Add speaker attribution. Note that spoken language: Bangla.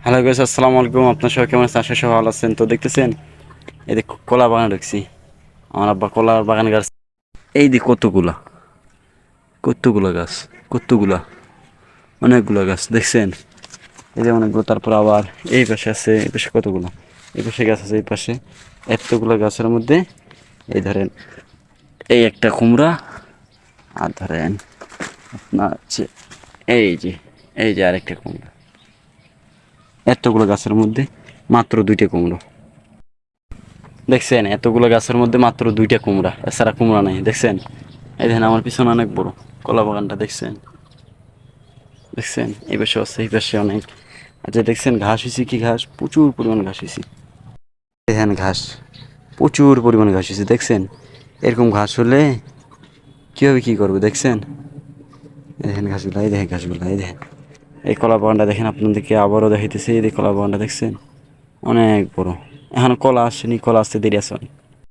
Speaker 1: হ্যালো গাইস, আসসালামু আলাইকুম। আপনার সবাই কেমন আছেন? আশা সবাই ভালো আছেন। তো দেখতেছেন, এই যে কলা বাগানে ঢুকছি। আমার আব্বা কলা বাগান গাছ, এই যে কতগুলা কতগুলা গাছ, কতগুলা অনেকগুলা গাছ দেখছেন। এই যে অনেকগুলো, তারপর আবার এই পাশে আছে, এই পাশে কতগুলো, এই পাশে গাছ আছে, এই পাশে এতগুলো গাছের মধ্যে এই ধরেন এই একটা কুমড়া, আর ধরেন আপনার হচ্ছে এই যে এই যে আরেকটা কুমড়া। এতগুলো গাছের মধ্যে মাত্র দুইটা কুমড়ো দেখছেন। এতগুলো গাছের মধ্যে মাত্র দুইটা কুমড়া, এছাড়া কুমড়া নাই। দেখছেন, এই দেখেন আমার পিছনে অনেক বড় কলা বাগানটা দেখছেন। দেখছেন এই পাশে আছে, এই পাশে অনেক। আচ্ছা দেখছেন ঘাস হয়েছে, কি ঘাস, প্রচুর পরিমাণ ঘাস হয়েছে। দেখেন ঘাস, প্রচুর পরিমাণ ঘাস হয়েছে দেখছেন। এরকম ঘাস হলে কীভাবে কী করবে দেখছেন। এই দেখেন ঘাসগুলো, এই দেখেন ঘাসগুলো, এই দেখেন এই কলা বাগানটা দেখেন। আপনাদেরকে আবারও দেখাইতেছে, এই কলা বাগানটা দেখছেন অনেক বড়। এখনো কলা আসেনি, কলা আসতে দেরি আছে অনেক।